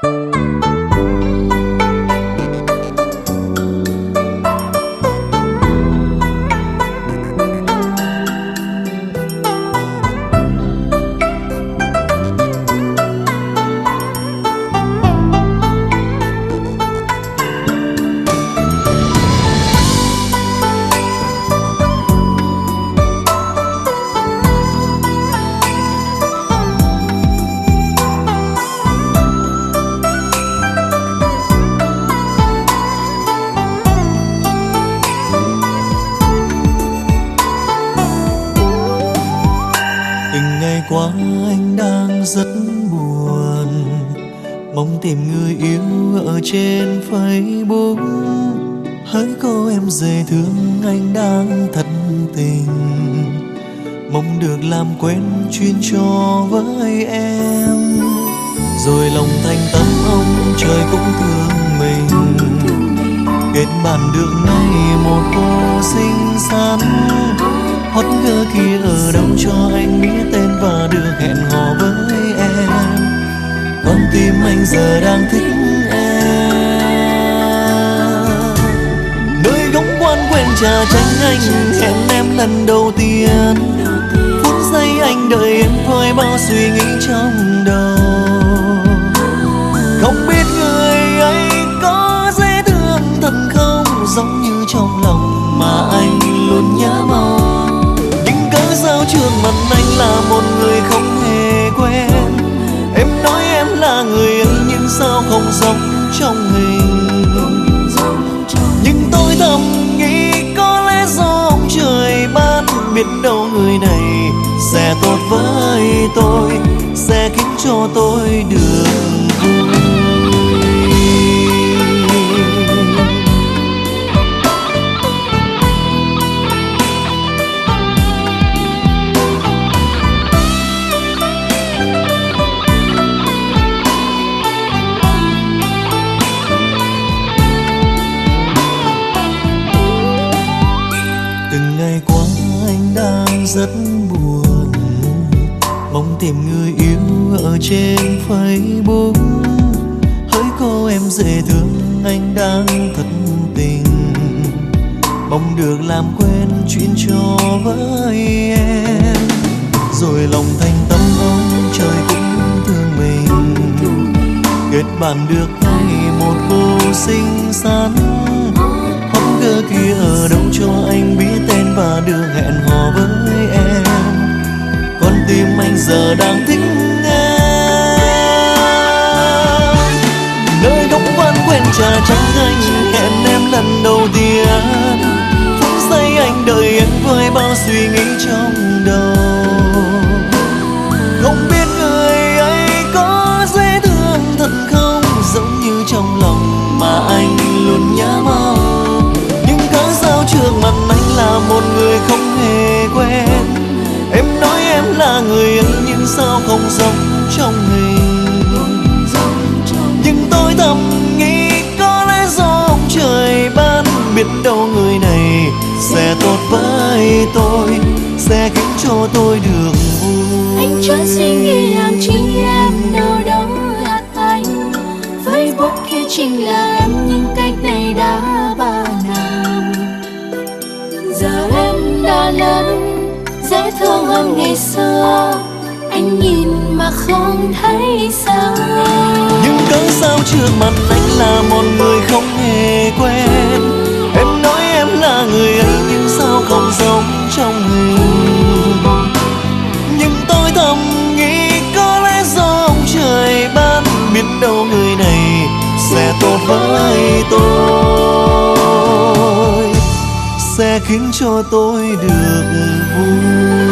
Từng ngày qua anh đang rất buồn, mong tìm người yêu ở trên Facebook. Hỡi cô em dễ thương, anh đang thật tình, mong được làm quen chuyên trò với em. Rồi lòng thành tâm ông trời cũng thương mình, kết bạn được ngay một cô xinh xắn. Hot girl kia ở đâu cho anh biết tên và được hẹn hò với em. Con tim anh giờ đang thích em. Nơi góc quán quen trà chanh anh hẹn em lần đầu tiên. Phút giây anh đợi em vơi bao suy nghĩ trong đầu. Không biết người ấy có dễ thương thật không, giống như trong lòng mà anh luôn nhớ mong. Sao trước mặt anh là một người không hề quen. Em nói em là người ấy nhưng sao không giống trong hình. Nhưng tôi thầm nghĩ có lẽ do ông trời ban, biết đâu người này sẽ tốt với tôi, sẽ khiến cho tôi được vui. Rất buồn, mong tìm người yêu ở trên Facebook. Hỡi cô em dễ thương, anh đang thật tình, mong được làm quen chuyện trò với em. Rồi lòng thành tâm ông trời cũng thương mình, kết bạn được ngay một cô xinh xắn. Hot girl kia ở đâu cho anh biết tên và được hẹn hò với em. Con tim anh giờ đang thích em. Nơi góc quán quen trà chanh anh hẹn em lần đầu tiên. Phút giây anh đợi em với bao suy nghĩ trong đầu. Không biết người ấy có dễ thương thật không, giống như trong lòng mà anh luôn nhớ mong. Trước mặt anh là một người không hề quen. Em nói em là người ấy nhưng sao không giống trong hình. Nhưng tôi thầm nghĩ có lẽ do ông trời ban, biết đâu người này sẽ tốt với tôi, sẽ khiến cho tôi được vui. Anh chợt suy nghĩ làm chính em, đâu đâu là anh. Facebook kia chính là em nhưng cách này đã 3 năm. Giờ em đã lớn, dễ thương hơn ngày xưa. Anh nhìn mà không thấy sao. Nhưng cớ sao trước mặt anh là một người không hề quen. Em nói em là người ấy nhưng sao không giống trong hình. Nhưng tôi thầm nghĩ có lẽ do ông trời ban, biết đâu người này sẽ tốt với tôi, sẽ khiến cho tôi được vui.